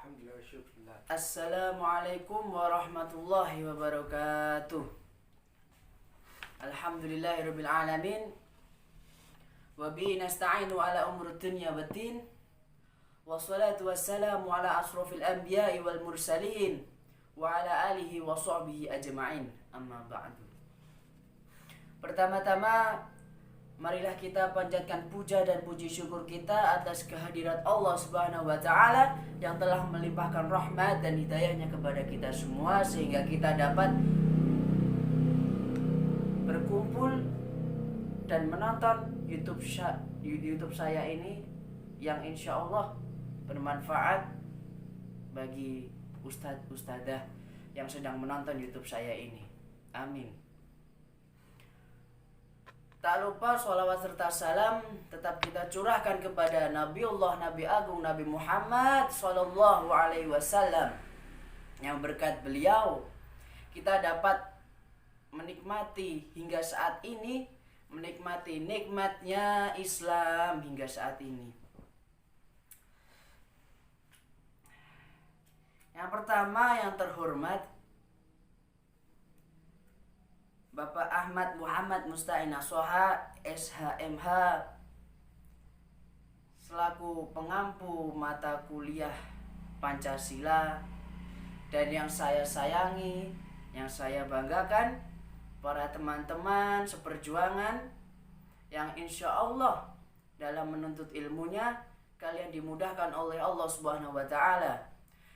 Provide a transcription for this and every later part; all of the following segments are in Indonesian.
Alhamdulillah, syukurillah. Assalamualaikum warahmatullahi wabarakatuh. Alhamdulillahirabbil alamin. Wa bihi nasta'inu ala umuri dunya waddin. Wassalatu wassalamu ala asrofil anbiya'i wal mursalin wa ala alihi wa sahbihi ajma'in. Amma ba'du. Pertama-tama, marilah kita panjatkan puja dan puji syukur kita atas kehadirat Allah Subhanahu wa taala yang telah melimpahkan rahmat dan hidayahnya kepada kita semua sehingga kita dapat berkumpul dan menonton YouTube saya ini yang insya Allah bermanfaat bagi ustadz-ustadzah yang sedang menonton YouTube saya ini. Amin. Tak lupa sholawat serta salam tetap kita curahkan kepada Nabiullah Nabi Agung Nabi Muhammad Sallallahu Alaihi Wasallam, yang berkat beliau kita dapat menikmati hingga saat ini, menikmati nikmatnya Islam hingga saat ini. Yang pertama, yang terhormat Bapak Ahmad Muhammad Musta'in Soha SHMH selaku pengampu mata kuliah Pancasila, dan yang saya sayangi, yang saya banggakan, para teman-teman seperjuangan yang insya Allah dalam menuntut ilmunya kalian dimudahkan oleh Allah Subhanahu wa taala.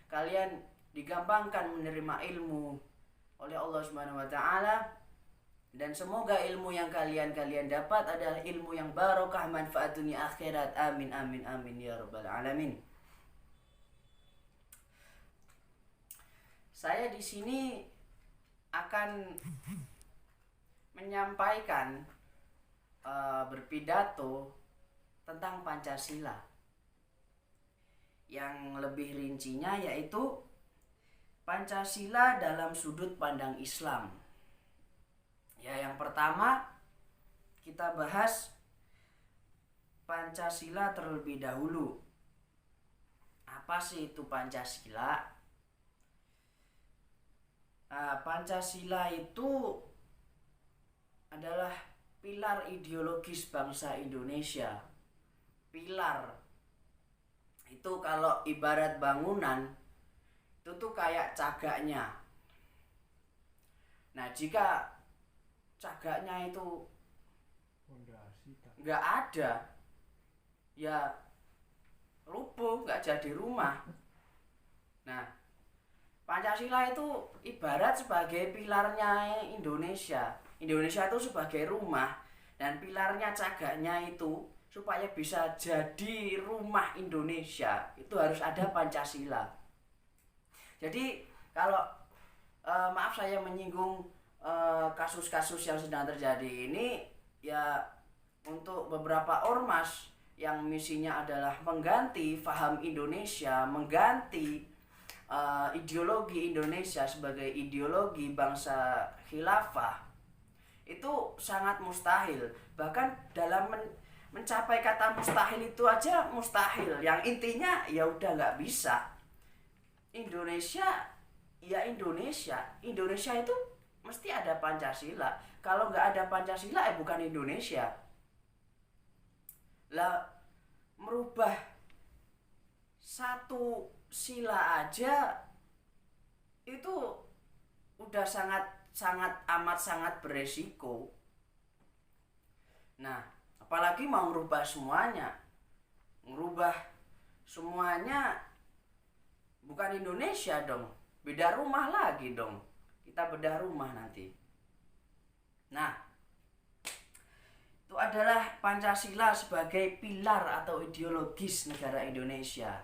Kalian digampangkan menerima ilmu oleh Allah Subhanahu wa taala. Dan semoga ilmu yang kalian dapat adalah ilmu yang barokah, manfaat dunia akhirat. Amin amin amin ya rabbal alamin. Saya di sini akan menyampaikan berpidato tentang Pancasila. Yang lebih rincinya yaitu Pancasila dalam sudut pandang Islam. Ya, yang pertama kita bahas Pancasila terlebih dahulu. Apa sih itu Pancasila? Pancasila itu adalah pilar ideologis bangsa Indonesia. Pilar itu kalau ibarat bangunan itu tuh kayak cagaknya. Nah, jika cagaknya itu nggak ada, ya rubuh, nggak jadi rumah. Nah, Pancasila itu ibarat sebagai pilarnya Indonesia. Indonesia itu sebagai rumah, dan pilarnya cagaknya itu supaya bisa jadi rumah Indonesia itu harus ada Pancasila. Jadi kalau maaf saya menyinggung kasus-kasus yang sedang terjadi ini, ya untuk beberapa ormas yang misinya adalah mengganti faham Indonesia, mengganti ideologi Indonesia sebagai ideologi bangsa khilafah, itu sangat mustahil. Bahkan dalam mencapai kata mustahil itu aja mustahil, yang intinya ya udah nggak bisa. Indonesia ya Indonesia itu mesti ada Pancasila. Kalau nggak ada Pancasila bukan Indonesia. Lah, merubah satu sila aja itu udah sangat beresiko. Nah, apalagi mau merubah semuanya. Merubah semuanya bukan Indonesia dong. Beda rumah lagi dong. Kita bedah rumah nanti. Nah, itu adalah Pancasila sebagai pilar atau ideologis negara Indonesia.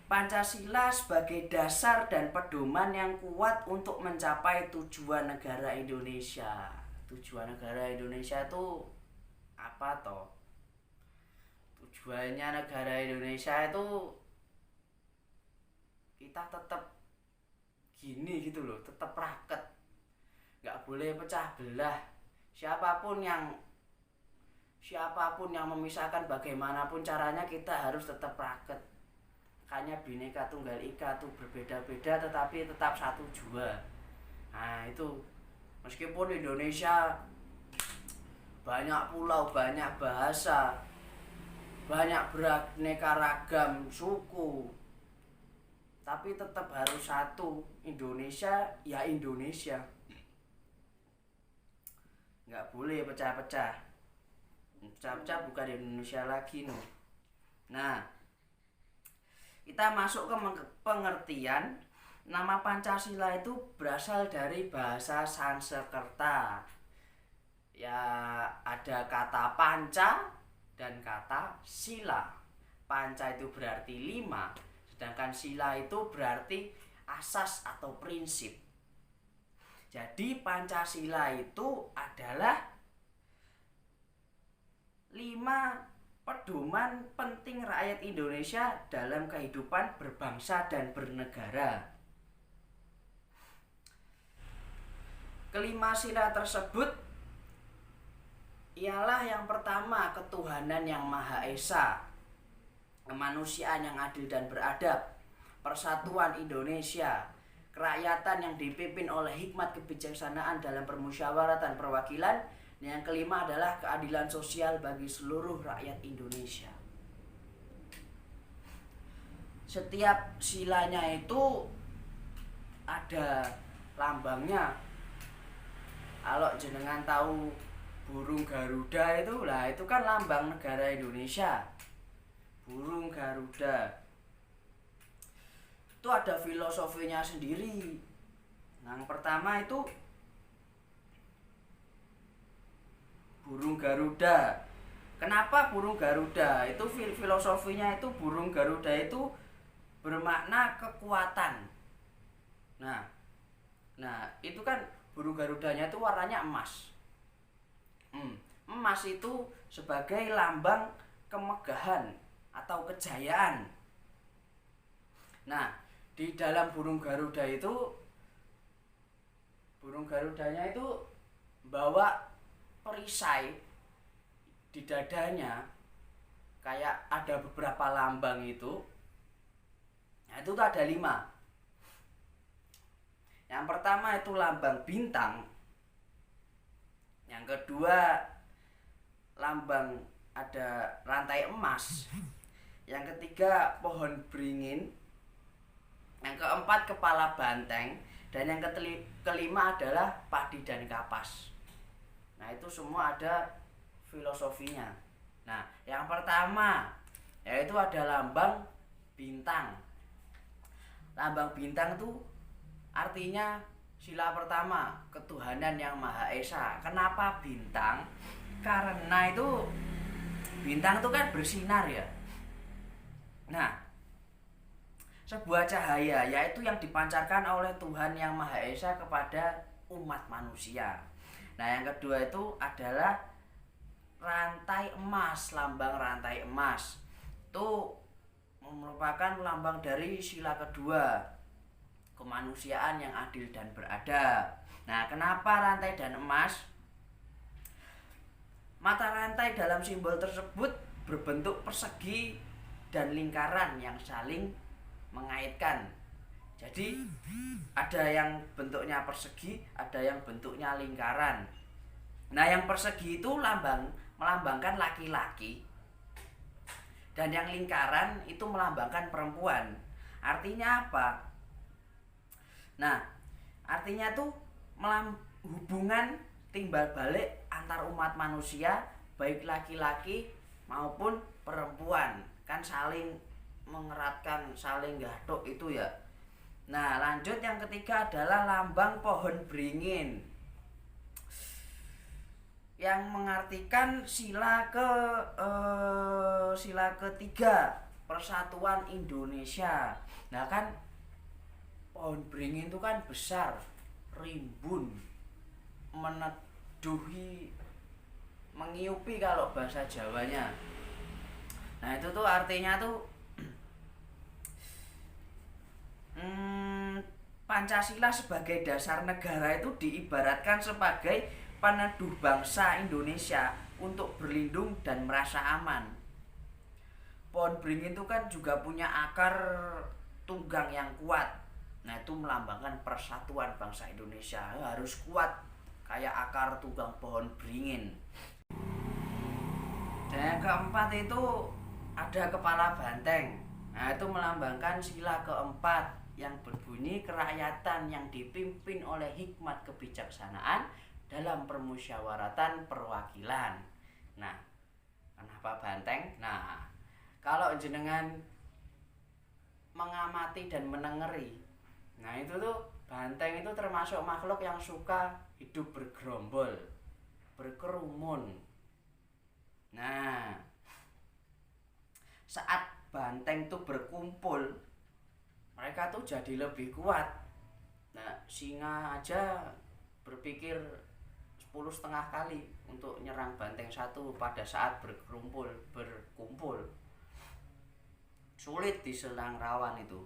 Pancasila sebagai dasar dan pedoman yang kuat untuk mencapai tujuan negara Indonesia. Tujuan negara Indonesia itu apa toh? Tujuannya negara Indonesia itu kita tetap gini gitu loh, tetap raket, nggak boleh pecah belah. siapapun yang memisahkan, bagaimanapun caranya kita harus tetap raket. Makanya Bhinneka Tunggal Ika tuh berbeda-beda tetapi tetap satu jua. Nah itu, meskipun Indonesia banyak pulau, banyak bahasa, banyak beraneka ragam suku, tapi tetap harus satu. Indonesia ya Indonesia, nggak boleh pecah-pecah. Pecah-pecah bukan Indonesia lagi nih. Nah, kita masuk ke pengertian. Nama Pancasila itu berasal dari bahasa Sanskerta. Ya, ada kata panca dan kata sila. Panca itu berarti 5, sedangkan sila itu berarti asas atau prinsip. Jadi Pancasila itu adalah 5 pedoman penting rakyat Indonesia dalam kehidupan berbangsa dan bernegara. Kelima sila tersebut ialah yang pertama, ketuhanan yang Maha Esa, kemanusiaan yang adil dan beradab, persatuan Indonesia, kerakyatan yang dipimpin oleh hikmat kebijaksanaan dalam permusyawaratan perwakilan. Yang kelima adalah keadilan sosial bagi seluruh rakyat Indonesia. Setiap silanya itu ada lambangnya. Kalau jenengan tahu burung Garuda itu, lah itu kan lambang negara Indonesia. Burung Garuda itu ada filosofinya sendiri. Yang pertama itu burung Garuda. Kenapa burung Garuda? Itu filosofinya itu burung Garuda itu bermakna kekuatan. Nah, itu kan burung Garudanya itu warnanya emas. Emas itu sebagai lambang kemegahan atau kejayaan. Nah, di dalam burung Garuda itu, burung Garudanya itu bawa perisai di dadanya, kayak ada beberapa lambang itu. Nah, itu tuh ada 5. Yang pertama itu lambang bintang. Yang kedua lambang ada rantai emas. Yang ketiga pohon beringin. Yang keempat kepala banteng. Dan yang kelima adalah padi dan kapas. Nah, itu semua ada filosofinya. Nah, yang pertama yaitu ada lambang bintang. Lambang bintang itu artinya sila pertama, ketuhanan yang Maha Esa. Kenapa bintang? Karena itu bintang itu kan bersinar ya. Nah, sebuah cahaya yaitu yang dipancarkan oleh Tuhan yang Maha Esa kepada umat manusia. Nah, yang kedua itu adalah rantai emas, lambang rantai emas. Itu merupakan lambang dari sila kedua, kemanusiaan yang adil dan beradab. Nah, kenapa rantai dan emas? Mata rantai dalam simbol tersebut berbentuk persegi dan lingkaran yang saling mengaitkan. Jadi ada yang bentuknya persegi, ada yang bentuknya lingkaran. Nah, yang persegi itu melambangkan laki-laki, dan yang lingkaran itu melambangkan perempuan. Artinya apa? Nah, artinya tuh hubungan timbal balik antar umat manusia, baik laki-laki maupun perempuan, kan saling mengeratkan, saling gathuk itu ya. Nah, lanjut yang ketiga adalah lambang pohon beringin, yang mengartikan sila ketiga, persatuan Indonesia. Nah, kan pohon beringin itu kan besar, rimbun, meneduhi, mengiupi kalau bahasa Jawanya. Nah, itu tuh artinya tuh Pancasila sebagai dasar negara itu diibaratkan sebagai peneduh bangsa Indonesia, untuk berlindung dan merasa aman. Pohon beringin itu kan juga punya akar tunggang yang kuat. Nah, itu melambangkan persatuan bangsa Indonesia. Harus kuat kayak akar tunggang pohon beringin. Dan yang keempat itu ada kepala banteng. Nah, itu melambangkan sila keempat yang berbunyi kerakyatan yang dipimpin oleh hikmat kebijaksanaan dalam permusyawaratan perwakilan. Nah, kenapa banteng? Nah, kalau jenengan mengamati dan menengeri, nah itu tuh banteng itu termasuk makhluk yang suka hidup bergerombol, berkerumun. Nah, saat banteng tuh berkumpul, mereka tuh jadi lebih kuat. Nah, singa aja berpikir 10,5 kali untuk nyerang banteng satu pada saat berkumpul. Sulit diserang rawan itu.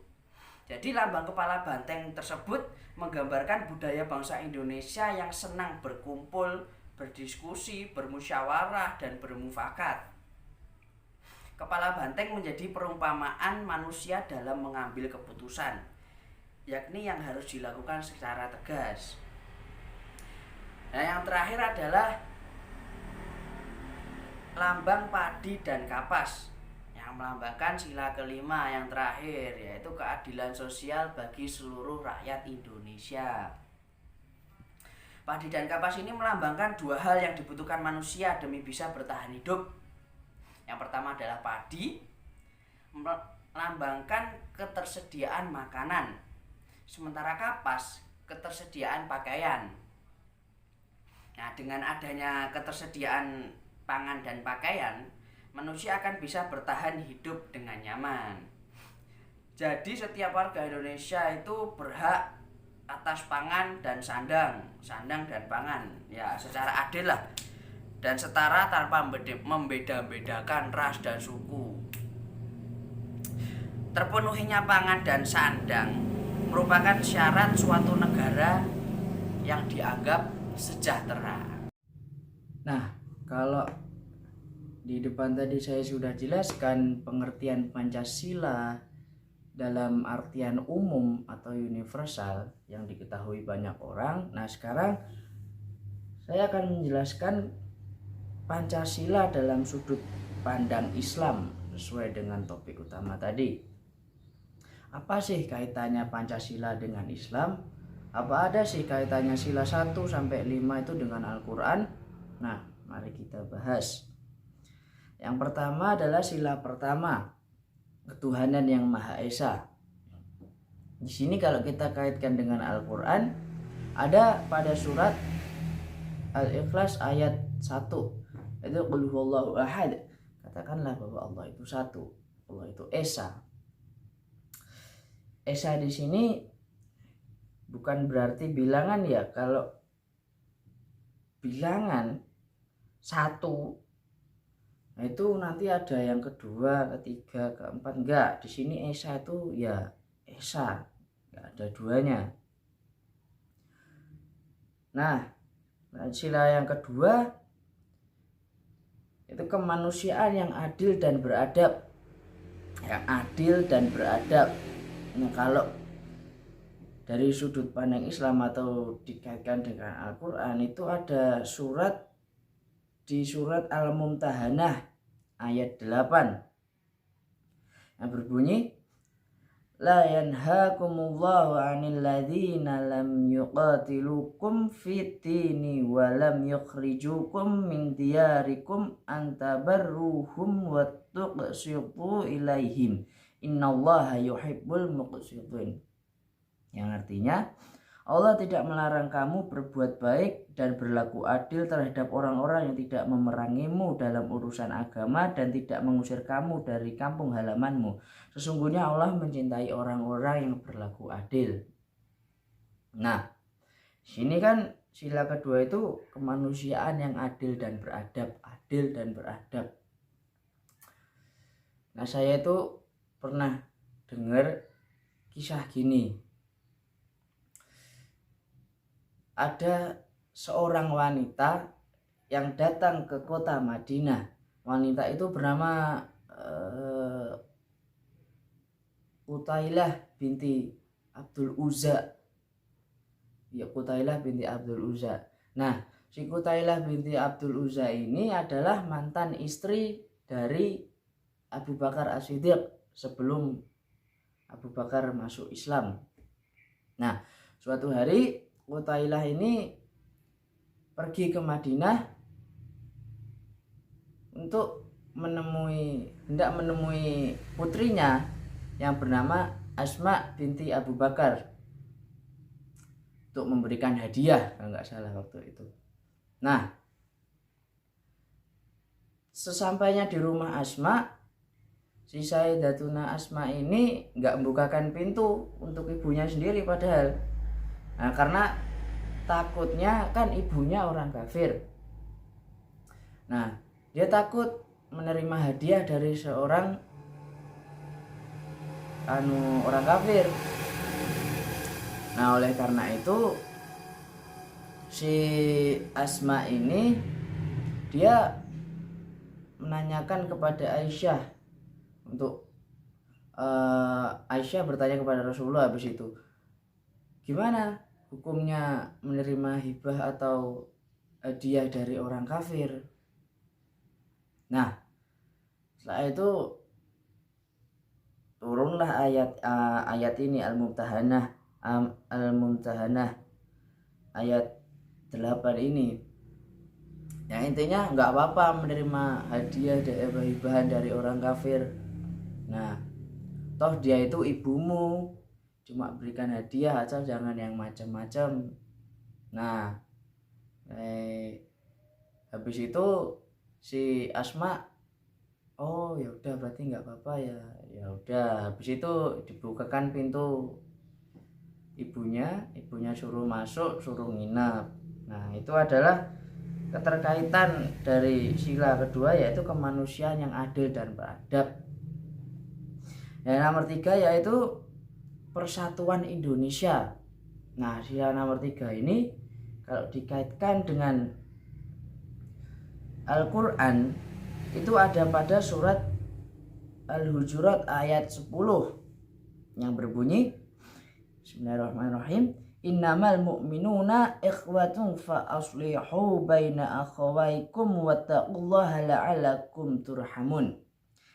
Jadi lambang kepala banteng tersebut menggambarkan budaya bangsa Indonesia yang senang berkumpul, berdiskusi, bermusyawarah, dan bermufakat. Kepala banteng menjadi perumpamaan manusia dalam mengambil keputusan, yakni yang harus dilakukan secara tegas. Nah, yang terakhir adalah lambang padi dan kapas yang melambangkan sila kelima yang terakhir, yaitu keadilan sosial bagi seluruh rakyat Indonesia. Padi dan kapas ini melambangkan dua hal yang dibutuhkan manusia demi bisa bertahan hidup. Yang pertama adalah padi, melambangkan ketersediaan makanan, sementara kapas ketersediaan pakaian. Nah, dengan adanya ketersediaan pangan dan pakaian, manusia akan bisa bertahan hidup dengan nyaman. Jadi setiap warga Indonesia itu berhak atas pangan dan sandang dan pangan, ya secara adil lah, dan setara tanpa membeda-bedakan ras dan suku. Terpenuhinya pangan dan sandang merupakan syarat suatu negara yang dianggap sejahtera. Nah, kalau di depan tadi saya sudah jelaskan pengertian Pancasila dalam artian umum atau universal yang diketahui banyak orang. Nah, sekarang saya akan menjelaskan Pancasila dalam sudut pandang Islam sesuai dengan topik utama tadi. Apa sih kaitannya Pancasila dengan Islam? Apa ada sih kaitannya sila 1 sampai 5 itu dengan Al-Qur'an? Nah, mari kita bahas. Yang pertama adalah sila pertama, ketuhanan yang Maha Esa. Di sini kalau kita kaitkan dengan Al-Qur'an, ada pada surat Al-Ikhlas ayat 1. Itu qul huwallahu ahad. Katakanlah bahwa Allah itu satu. Allah itu Esa. Esa di sini bukan berarti bilangan ya. Kalau bilangan 1, nah itu nanti ada yang kedua, ketiga, keempat. Enggak, di sini Esa itu ya Esa, enggak ada duanya. Nah, sila yang kedua itu kemanusiaan yang adil dan beradab. Yang adil dan beradab. Nah, kalau dari sudut pandang Islam atau dikaitkan dengan Al-Qur'an, itu ada surat di surat Al-Mumtahanah ayat 8 yang berbunyi, la yanhaakumullahu 'anil ladzina lam yuqatilukum fid-dini wa lam yukhrijukum min diyarikum an tabarruhum wa tuqsitu ilaihim innallaha yuhibbul muqsitin. Yang artinya, Allah tidak melarang kamu berbuat baik dan berlaku adil terhadap orang-orang yang tidak memerangimu dalam urusan agama dan tidak mengusir kamu dari kampung halamanmu. Sesungguhnya Allah mencintai orang-orang yang berlaku adil. Nah, sini kan sila kedua itu kemanusiaan yang adil dan beradab. Adil dan beradab. Nah, saya itu pernah dengar kisah gini. Ada seorang wanita yang datang ke kota Madinah. Wanita itu bernama Qutailah binti Abdul Uzza. Ya, Qutailah binti Abdul Uzza. Nah, si Qutailah binti Abdul Uzza ini adalah mantan istri dari Abu Bakar As-Siddiq sebelum Abu Bakar masuk Islam. Nah, suatu hari Qutailah ini pergi ke Madinah untuk hendak menemui putrinya yang bernama Asma binti Abu Bakar untuk memberikan hadiah, kalau nggak salah waktu itu. Nah, sesampainya di rumah Asma, si Sayyidatuna Asma ini nggak membukakan pintu untuk ibunya sendiri padahal. Nah, karena takutnya kan ibunya orang kafir. Nah, dia takut menerima hadiah dari seorang orang kafir. Nah, oleh karena itu si Asma ini dia menanyakan kepada Aisyah untuk Aisyah bertanya kepada Rasulullah habis itu, gimana hukumnya menerima hibah atau hadiah dari orang kafir. Nah, setelah itu turunlah ayat ini Al-Mumtahanah ayat 8 ini. Yang intinya nggak apa-apa menerima hadiah hibahan dari orang kafir. Nah, toh dia itu ibumu, cuma berikan hadiah aja, jangan yang macam-macam. Nah, habis itu si Asma, oh ya udah berarti nggak apa-apa ya. Ya udah, habis itu dibukakan pintu ibunya suruh masuk, suruh nginap. Nah, itu adalah keterkaitan dari sila kedua, yaitu kemanusiaan yang adil dan beradab. Yang nomor 3 yaitu persatuan Indonesia. Nah, sila nomor 3 ini kalau dikaitkan dengan Al-Quran itu ada pada surat Al-Hujurat ayat 10 yang berbunyi, Bismillahirrahmanirrahim, innamal mu'minuna ikhwatun fa aslihu baina akhawaikum wattaqullaha la'allakum turhamun.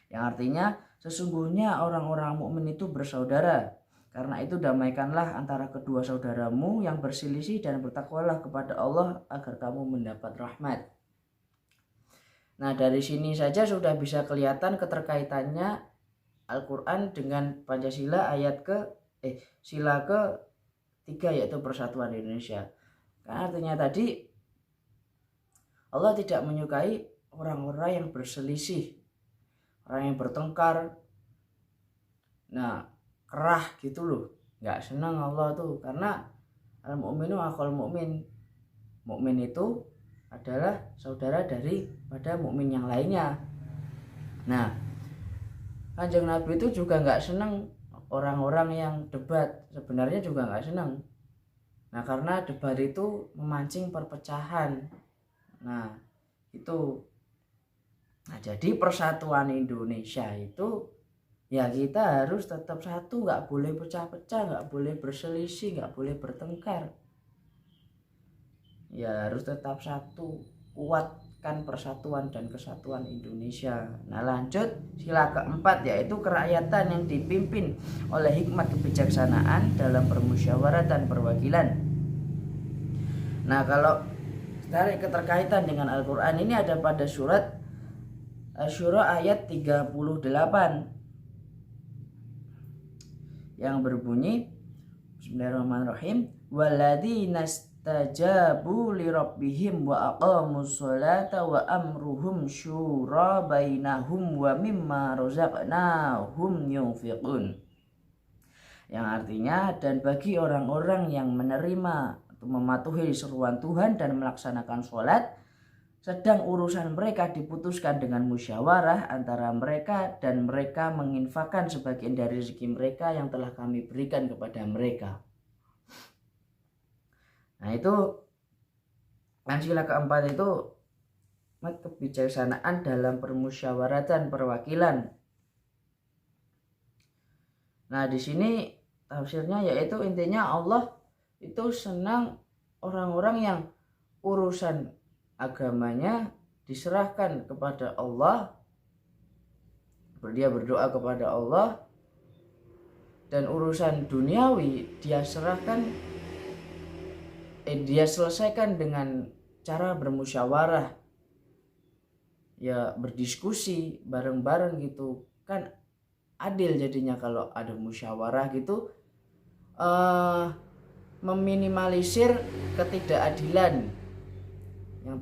Yang artinya, sesungguhnya orang-orang mukmin itu bersaudara, karena itu damaikanlah antara kedua saudaramu yang berselisih dan bertakwalah kepada Allah agar kamu mendapat rahmat. Nah, dari sini saja sudah bisa kelihatan keterkaitannya Al-Quran dengan Pancasila sila ke-3 yaitu persatuan Indonesia. Karena artinya tadi Allah tidak menyukai orang-orang yang berselisih, orang yang bertengkar. Nah, kerah gitu loh. Nggak senang Allah tuh, karena al-mu'minu akhul mu'min. Mukmin itu adalah saudara daripada mukmin yang lainnya. Nah, Kanjeng Nabi itu juga nggak senang orang-orang yang debat, sebenarnya juga nggak senang. Nah, karena debat itu memancing perpecahan. Nah, itu. Nah, jadi persatuan Indonesia itu ya kita harus tetap satu, nggak boleh pecah-pecah, nggak boleh berselisih, nggak boleh bertengkar. Ya harus tetap satu, kuatkan persatuan dan kesatuan Indonesia. Nah, lanjut sila keempat yaitu kerakyatan yang dipimpin oleh hikmat kebijaksanaan dalam permusyawaratan perwakilan. Nah, kalau dari keterkaitan dengan Al-Quran ini ada pada surat Asy-Syura ayat 38 yang berbunyi, Bismillahirrahmanirrahim, walladzina tajabu li rabbihim wa aqamus sholata wa amruhum syura bainahum wa mimma razaqnahum yunfiqun. Yang artinya, dan bagi orang-orang yang menerima atau mematuhi seruan Tuhan dan melaksanakan sholat, sedang urusan mereka diputuskan dengan musyawarah antara mereka, dan mereka menginfakkan sebagian dari rezeki mereka yang telah kami berikan kepada mereka. Nah, itu kan sila keempat itu hikmat kebijaksanaan dalam permusyawaratan perwakilan. Nah, di sini tafsirnya yaitu intinya Allah itu senang orang-orang yang urusan agamanya diserahkan kepada Allah, dia berdoa kepada Allah, dan urusan duniawi dia selesaikan dengan cara bermusyawarah, ya berdiskusi bareng-bareng gitu kan, adil jadinya kalau ada musyawarah gitu, meminimalisir ketidakadilan yang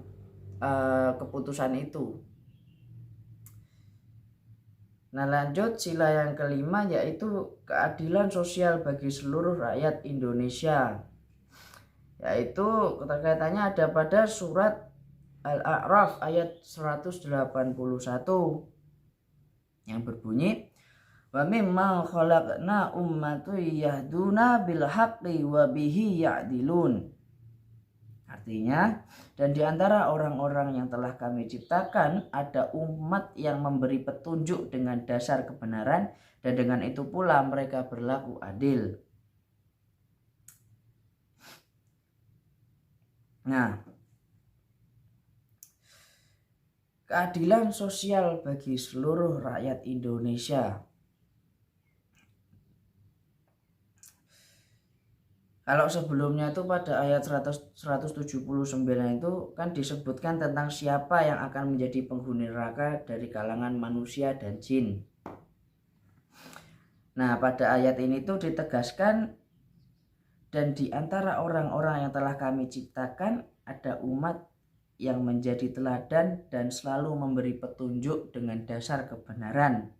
keputusan itu. Nah, lanjut sila yang kelima yaitu keadilan sosial bagi seluruh rakyat Indonesia, yaitu keterkaitannya ada pada surat Al-A'raf ayat 181 yang berbunyi, wa mimma khalaqna ummatu yahduna bil haqqi wa bihi ya'dilun. Artinya, dan di antara orang-orang yang telah kami ciptakan ada umat yang memberi petunjuk dengan dasar kebenaran, dan dengan itu pula mereka berlaku adil. Nah, keadilan sosial bagi seluruh rakyat Indonesia. Kalau sebelumnya itu pada ayat 179 itu kan disebutkan tentang siapa yang akan menjadi penghuni neraka dari kalangan manusia dan jin. Nah, pada ayat ini tuh ditegaskan, dan di antara orang-orang yang telah kami ciptakan ada umat yang menjadi teladan dan selalu memberi petunjuk dengan dasar kebenaran.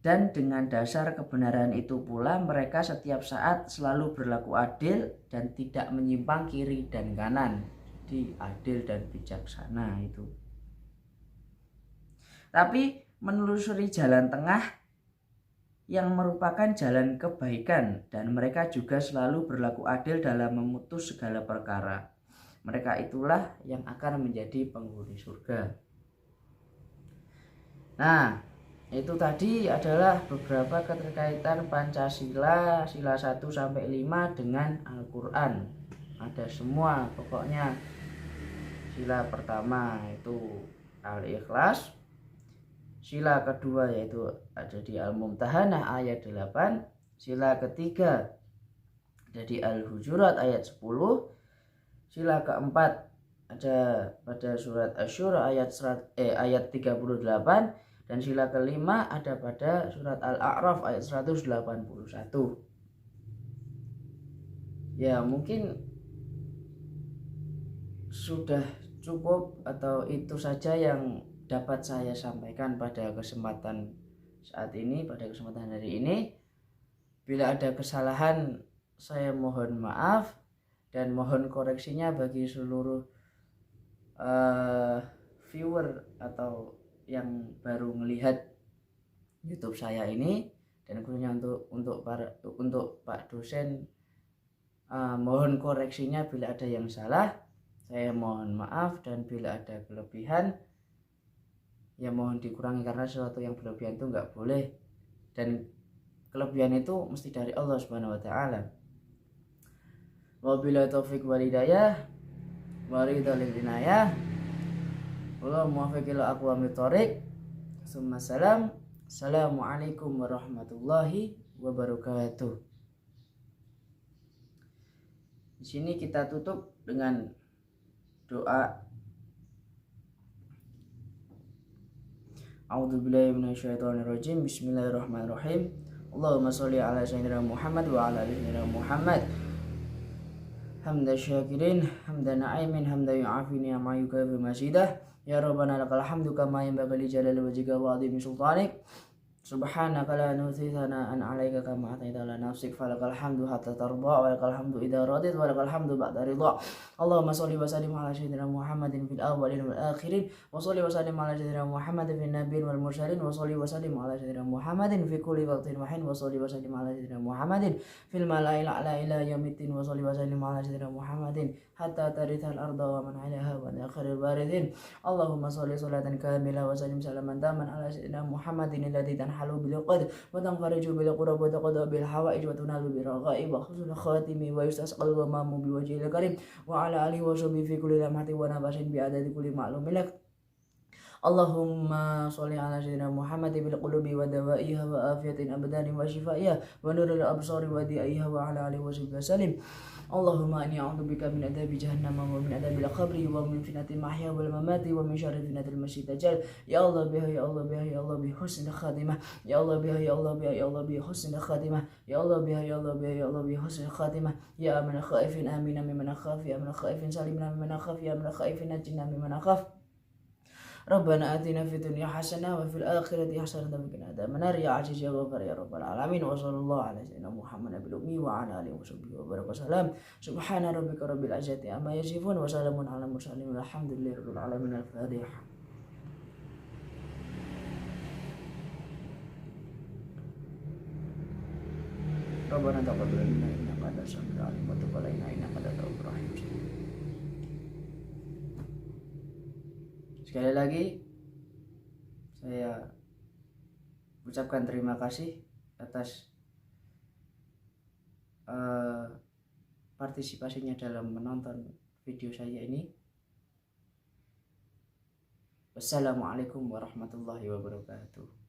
Dan dengan dasar kebenaran itu pula mereka setiap saat selalu berlaku adil dan tidak menyimpang kiri dan kanan. Jadi adil dan bijaksana itu. Tapi menelusuri jalan tengah yang merupakan jalan kebaikan, dan mereka juga selalu berlaku adil dalam memutus segala perkara. Mereka itulah yang akan menjadi penghuni surga. Nah, itu tadi adalah beberapa keterkaitan Pancasila, sila 1 sampai 5 dengan Al-Qur'an. Ada semua pokoknya. Sila pertama itu Al-Ikhlas. Sila kedua yaitu ada di Al-Mumtahanah ayat 8. Sila ketiga ada di Al-Hujurat ayat 10. Sila keempat ada pada surat Asy-Syura ayat 38. Dan sila kelima ada pada surat Al-A'raf ayat 181. Ya, mungkin sudah cukup atau itu saja yang dapat saya sampaikan pada kesempatan saat ini, pada kesempatan hari ini. Bila ada kesalahan saya mohon maaf dan mohon koreksinya bagi seluruh viewer atau yang baru melihat YouTube saya ini, dan khususnya untuk Pak dosen, mohon koreksinya bila ada yang salah. Saya mohon maaf, dan bila ada kelebihan ya mohon dikurangi, karena sesuatu yang berlebihan itu nggak boleh, dan kelebihan itu mesti dari Allah Subhanahu wa taala. Wabillahi taufik wal hidayah wa ridhal inayah. Wallahu muwaffiq ila aqwamit thoriq. Assalamualaikum warahmatullahi wabarakatuh. Di sini kita tutup dengan doa. A'udzubillahi minasyaitonirrajim. Bismillahirrahmanirrahim. Allahumma sholli ala sayyidina Muhammad wa ala ali sayyidina Muhammad. Hamdan syakirin, hamdan na'imin, hamdan yu'afini ma yukafi masidah. Ya Rabbana lakal hamdu kama yanbaghi li jalali wajhika wa 'azimi sultanik. Subhanaka la nuhsi thana'an 'alaika kama athaita ala nafsik falakal hamdu hatta tarda wa lakal hamdu idza radit wa lakal hamdu ba'da ridha. Allahumma shalli wa sallim ala sayyidina Muhammadin fil awwalin wal akhirin wa shalli wa sallim ala sayyidina Muhammadin fil nabiyyin wal mursalin wa shalli wa sallim ala sayyidina Muhammadin fi kulli waqtin wa hin wa shalli wa sallim ala sayyidina Muhammadin fil mala'il a'la ila yaumiddin wa shalli wa sallim ala sayyidina Muhammadin hatta tarithal arda wa man 'alaiha wa akhiril warithin. Allahumma shalli salatan kamilah wa sallim salaman taman ala sayyidina Muhammadin alladzi tanhalu bil qad wa tanfariju bil qurab wa taqadu bil hawaij wa tunalu bil raghaib wa husnul khatimi wa yustasqal ghamamu bi wajhil karim wa ala alihi wa sahbihi fi kulli lamhatin wa nafasin bi adadi kulli ma'lumin lak. Allahumma sholli ala sayyidina Muhammad bil qulubi wa dawaiha wa afiyatin abdani wa shifaiha wa nuril absari wa diaiha wa ala alihi wa sahbihi wasallim. Allahumma inni a'udzubika min adzabi jahannam wa min adzabil qabri wa min fitnatil mahya wal mamati wa min syarri fitnatil masih dajjal. Ya Allah biha ya Allah biha ya Allah bi husnil khatimah. Ya Allah biha ya Allah biha ya Allah bi husnil khatimah. Ya Allah biha ya Allah biha ya Allah bi husnil khatimah. Ya aman khaifin amina mimman khafi aman khaifin salimna mimman khafi aman khaifin najina mimman khaf. Rabbana atina fid dunya hasanah wa fil akhirati hasanah wa qina adzabannar ya aziz ya ghafar ya rabbal alamin wa sallallahu ala sayyidina Muhammad nabil ummi wa ala alihi washabbihi wa baraka salam. Subhana rabbika rabbil izzati amma yasifun wa salamun ala mursalin walhamdulillahi rabbil alamin. Al-Fatihah. Rabbana taqabbal minna innaka antas samiul alim wa tub alaina innaka antat tawwabur rahim. Sekali lagi saya ucapkan terima kasih atas partisipasinya dalam menonton video saya ini. Wassalamualaikum warahmatullahi wabarakatuh.